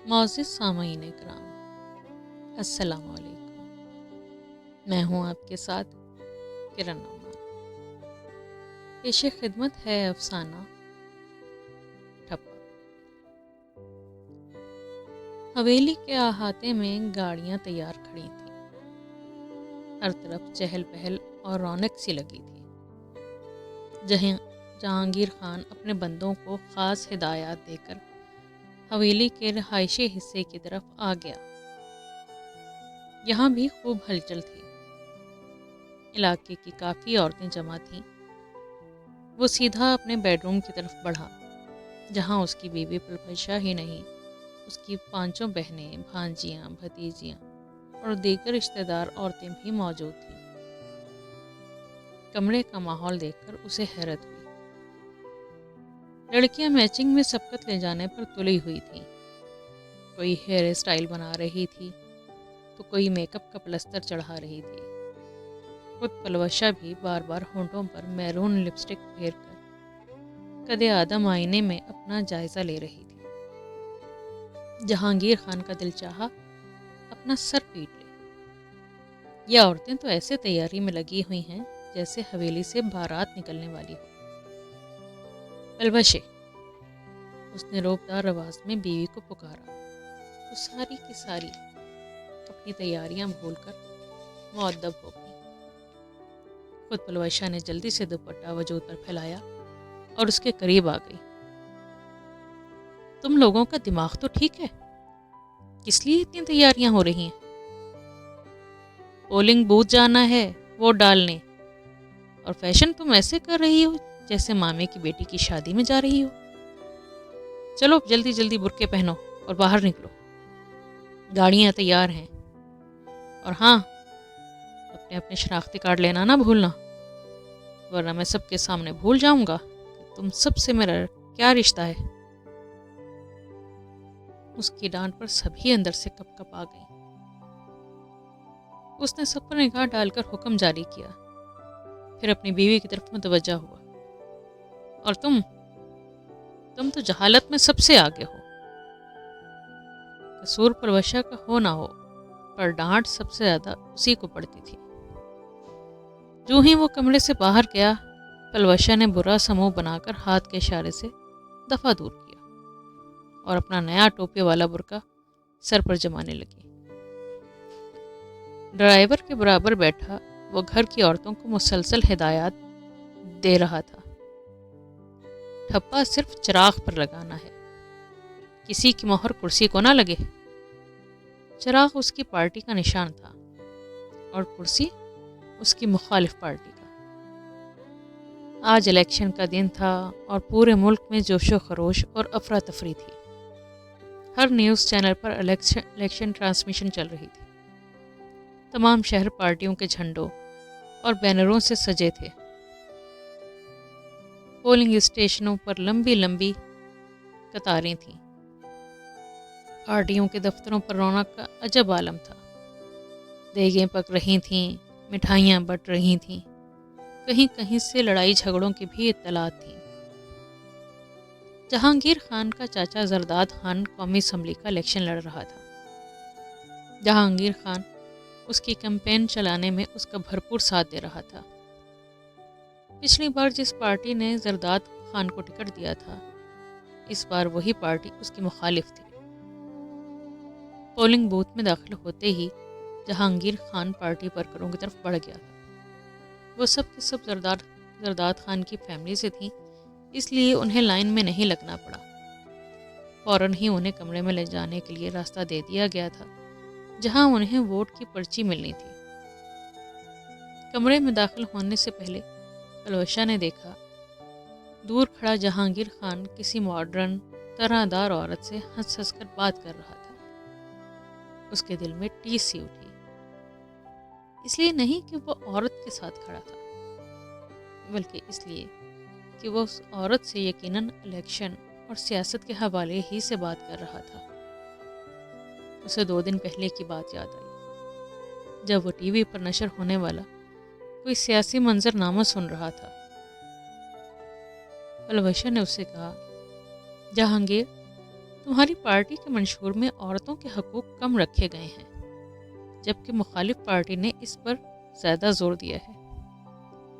معزز سامعین کرام، السلام علیکم۔ میں ہوں آپ کے ساتھ کرن نعمان۔ پیش خدمت ہے افسانہ ٹھپا۔ حویلی کے احاطے میں گاڑیاں تیار کھڑی تھیں، ہر طرف چہل پہل اور رونق سی لگی تھی۔ جہانگیر خان اپنے بندوں کو خاص ہدایات دے کر حویلی کے رہائشی حصے کی طرف آ گیا۔ یہاں بھی خوب ہلچل تھی، علاقے کی کافی عورتیں جمع تھیں۔ وہ سیدھا اپنے بیڈ روم کی طرف بڑھا، جہاں اس کی بیوی پربھشا ہی نہیں، اس کی 5 بہنیں، بھانجیاں، بھتیجیاں اور دیگر رشتہ دار عورتیں بھی موجود تھیں۔ کمرے کا ماحول دیکھ کر اسے حیرت ہوئی۔ لڑکیاں میچنگ میں سبقت لے جانے پر تلی ہوئی تھیں۔ کوئی ہیئر اسٹائل بنا رہی تھی تو کوئی میک اپ کا پلستر چڑھا رہی تھی۔ خود پلوشا بھی بار بار ہونٹوں پر میرون لپسٹک پھیر کر قد آدم آئینے میں اپنا جائزہ لے رہی تھی۔ جہانگیر خان کا دل چاہا اپنا سر پیٹ لے۔ یہ عورتیں تو ایسے تیاری میں لگی ہوئی ہیں جیسے حویلی سے بارات نکلنے والی ہو۔ پلوشے، اس نے روبدار آواز میں بیوی کو پکارا تو ساری کی ساری اپنی تیاریاں بھول کر مؤدب ہو گئی۔ خود پلوشا نے جلدی سے دوپٹہ وجود پر پھیلایا اور اس کے قریب آ گئی۔ تم لوگوں کا دماغ تو ٹھیک ہے؟ کس لیے اتنی تیاریاں ہو رہی ہیں؟ پولنگ بوتھ جانا ہے ووٹ ڈالنے، اور فیشن تم ایسے کر رہی ہو جیسے مامے کی بیٹی کی شادی میں جا رہی ہو۔ چلو جلدی جلدی برقعے پہنو اور باہر نکلو، گاڑیاں تیار ہیں۔ اور ہاں، اپنے اپنے شناختی کارڈ لینا نہ بھولنا، ورنہ میں سب کے سامنے بھول جاؤں گا کہ تم سب سے میرا کیا رشتہ ہے۔ اس کی ڈانٹ پر سبھی اندر سے کپ کپ آ گئیں۔ اس نے سب پر نگاہ ڈال کر حکم جاری کیا، پھر اپنی بیوی کی طرف متوجہ ہوا۔ اور تم تو جہالت میں سب سے آگے ہو۔ قصور پلوشا کا ہو نہ ہو، پر ڈانٹ سب سے زیادہ اسی کو پڑتی تھی۔ جو ہی وہ کمرے سے باہر گیا، پلوشا نے برا سا منہ بنا کر ہاتھ کے اشارے سے دفعہ دور کیا اور اپنا نیا ٹوپے والا برقع سر پر جمانے لگی۔ ڈرائیور کے برابر بیٹھا وہ گھر کی عورتوں کو مسلسل ہدایات دے رہا تھا۔ ٹھپا صرف چراغ پر لگانا ہے، کسی کی مہر کرسی کو نہ لگے۔ چراغ اس کی پارٹی کا نشان تھا اور کرسی اس کی مخالف پارٹی کا۔ آج الیکشن کا دن تھا اور پورے ملک میں جوش و خروش اور افراتفری تھی۔ ہر نیوز چینل پر الیکشن ٹرانسمیشن چل رہی تھی۔ تمام شہر پارٹیوں کے جھنڈوں اور بینروں سے سجے تھے۔ پولنگ اسٹیشنوں پر لمبی لمبی قطاریں تھیں۔ پارٹیوں کے دفتروں پر رونق کا عجب عالم تھا۔ دیگیں پک رہی تھیں، مٹھائیاں بٹ رہی تھیں، کہیں کہیں سے لڑائی جھگڑوں کی بھی اطلاعات تھیں۔ جہانگیر خان کا چاچا زرداد خان قومی اسمبلی کا الیکشن لڑ رہا تھا۔ جہانگیر خان اس کی کیمپین چلانے میں اس کا بھرپور ساتھ دے رہا تھا۔ پچھلی بار جس پارٹی نے زرداد خان کو ٹکٹ دیا تھا، اس بار وہی پارٹی اس کی مخالف تھی۔ پولنگ بوتھ میں داخل ہوتے ہی جہانگیر خان پارٹی ورکروں کی طرف بڑھ گیا تھا۔ وہ سب کے سب زرداد خان کی فیملی سے تھیں، اس لیے انہیں لائن میں نہیں لگنا پڑا۔ فوراً ہی انہیں کمرے میں لے جانے کے لیے راستہ دے دیا گیا تھا، جہاں انہیں ووٹ کی پرچی ملنی تھی۔ کمرے میں داخل ہونے سے پہلے پلوشا نے دیکھا دور کھڑا جہانگیر خان کسی ماڈرن طرح دار عورت سے ہنس ہنس کر بات کر رہا تھا۔ اس کے دل میں ٹیس سی اٹھی، اس لیے نہیں کہ وہ عورت کے ساتھ کھڑا تھا، بلکہ اس لیے کہ وہ اس عورت سے یقیناً الیکشن اور سیاست کے حوالے ہی سے بات کر رہا تھا۔ اسے 2 دن پہلے کی بات یاد آئی، جب وہ ٹی وی پر نشر ہونے والا کوئی سیاسی منظرنامہ سن رہا تھا۔ پلوشا نے اسے کہا، جہانگیر، تمہاری پارٹی کے منشور میں عورتوں کے حقوق کم رکھے گئے ہیں، جبکہ مخالف پارٹی نے اس پر زیادہ زور دیا ہے۔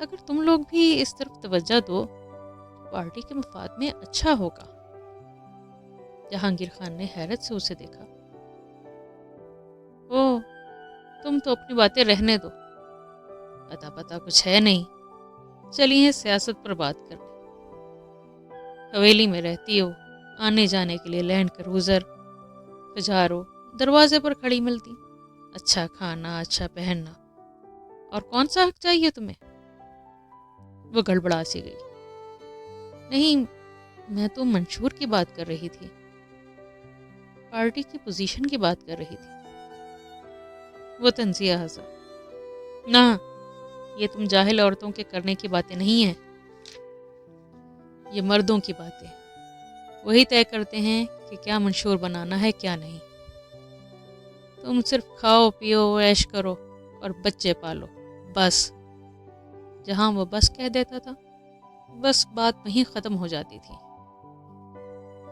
اگر تم لوگ بھی اس طرف توجہ دو تو پارٹی کے مفاد میں اچھا ہوگا۔ جہانگیر خان نے حیرت سے اسے دیکھا۔ اوہ، تم تو اپنی باتیں رہنے دو، اتا پتا کچھ ہے نہیں، چلیے سیاست پر بات کر لیں۔ حویلی میں رہتی ہو، آنے جانے کے لیے لینڈ کروزر، پجارو دروازے پر کھڑی ملتی، اچھا کھانا، اچھا پہننا، اور کون سا حق چاہیے تمہیں؟ وہ گڑبڑا سی گئی۔ نہیں، میں تو منشور کی بات کر رہی تھی، پارٹی کی پوزیشن کی بات کر رہی تھی۔ وہ تنزیہ ہنسا۔ نہ، یہ تم جاہل عورتوں کے کرنے کی باتیں نہیں ہیں، یہ مردوں کی باتیں، وہی طے کرتے ہیں کہ کیا منشور بنانا ہے کیا نہیں۔ تم صرف کھاؤ پیو عیش کرو اور بچے پالو، بس۔ جہاں وہ بس کہہ دیتا تھا بس بات وہیں ختم ہو جاتی تھی۔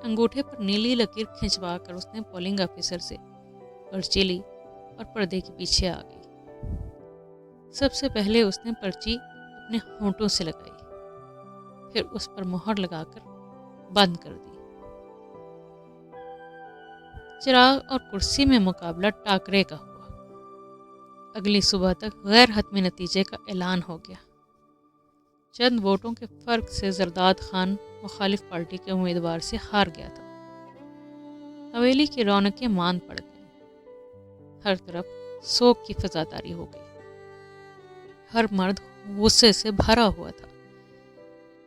انگوٹھے پر نیلی لکیر کھنچوا کر اس نے پولنگ آفیسر سے پرچی لی اور پردے کے پیچھے آ گئی۔ سب سے پہلے اس نے پرچی اپنے ہونٹوں سے لگائی، پھر اس پر مہر لگا کر بند کر دی۔ چراغ اور کرسی میں مقابلہ ٹاکرے کا ہوا۔ اگلی صبح تک غیر حتمی نتیجے کا اعلان ہو گیا۔ چند ووٹوں کے فرق سے زرداد خان مخالف پارٹی کے امیدوار سے ہار گیا تھا۔ حویلی کی رونقیں ماند پڑ گئیں، ہر طرف سوگ کی فضا طاری ہو گئی۔ ہر مرد غصے سے بھرا ہوا تھا،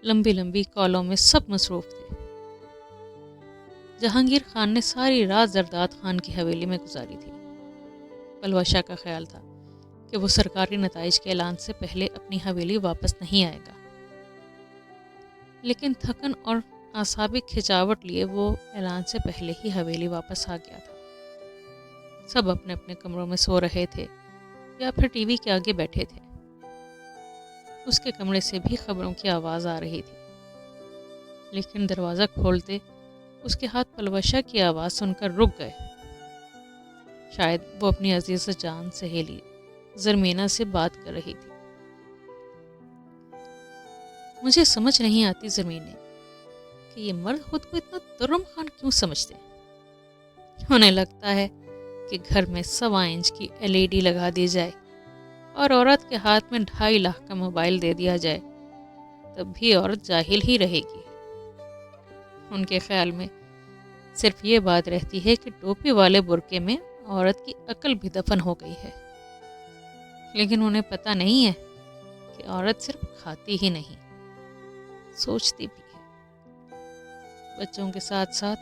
لمبی لمبی کالوں میں سب مصروف تھے۔ جہانگیر خان نے ساری رات زرداد خان کی حویلی میں گزاری تھی۔ پلوشا کا خیال تھا کہ وہ سرکاری نتائج کے اعلان سے پہلے اپنی حویلی واپس نہیں آئے گا، لیکن تھکن اور اعصابی کھچاوٹ لیے وہ اعلان سے پہلے ہی حویلی واپس آ گیا تھا۔ سب اپنے اپنے کمروں میں سو رہے تھے یا پھر ٹی وی کے آگے بیٹھے تھے۔ اس کے کمرے سے بھی خبروں کی آواز آ رہی تھی، لیکن دروازہ کھولتے اس کے ہاتھ پلوشا کی آواز سن کر رک گئے۔ شاید وہ اپنی عزیز جان سہیلی زرمینہ سے بات کر رہی تھی۔ مجھے سمجھ نہیں آتی زرمینے کہ یہ مرد خود کو اتنا ترم خان کیوں سمجھتے ہیں۔ انہیں لگتا ہے کہ گھر میں 1.25 انچ کی LED لگا دی جائے اور عورت کے ہاتھ میں 2.5 لاکھ کا موبائل دے دیا جائے تب بھی عورت جاہل ہی رہے گی۔ ان کے خیال میں صرف یہ بات رہتی ہے کہ ٹوپی والے برقعے میں عورت کی عقل بھی دفن ہو گئی ہے، لیکن انہیں پتہ نہیں ہے کہ عورت صرف کھاتی ہی نہیں، سوچتی بھی ہے۔ بچوں کے ساتھ ساتھ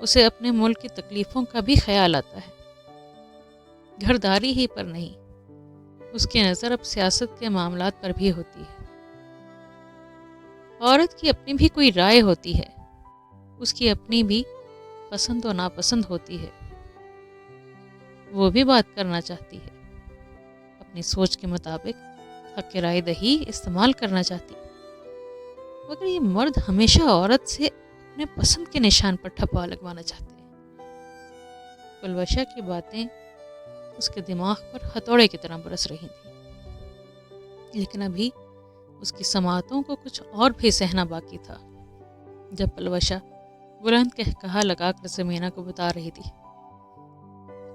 اسے اپنے ملک کی تکلیفوں کا بھی خیال آتا ہے۔ گھرداری ہی پر نہیں، اس کی نظر اب سیاست کے معاملات پر بھی ہوتی ہے۔ عورت کی اپنی بھی کوئی رائے ہوتی ہے، اس کی اپنی بھی پسند و ناپسند ہوتی ہے، وہ بھی بات کرنا چاہتی ہے، اپنی سوچ کے مطابق حق رائے دہی استعمال کرنا چاہتی ہے، مگر یہ مرد ہمیشہ عورت سے اپنے پسند کے نشان پر ٹھپا لگوانا چاہتے ہیں۔ پلوشا کی باتیں اس کے دماغ پر ہتھوڑے کی طرح برس رہی تھیں، لیکن ابھی اس کی سماعتوں کو کچھ اور بھی سہنا باقی تھا۔ جب پلوشا بلند کہا لگا کر زرمینہ کو بتا رہی تھی،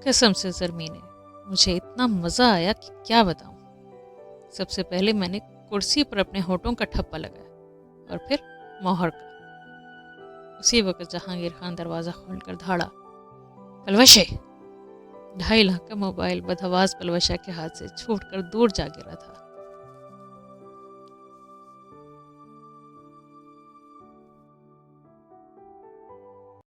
قسم سے زرمینے، مجھے اتنا مزہ آیا کہ کیا بتاؤں۔ سب سے پہلے میں نے کرسی پر اپنے ہونٹوں کا ٹھپا لگایا اور پھر مہر کا۔ اسی وقت جہانگیر خان دروازہ کھول کر دھاڑا، پلوشے! 2.5 لاکھ کا موبائل بدحواس پلوشا کے ہاتھ سے چھوٹ کر دور جا گرا تھا۔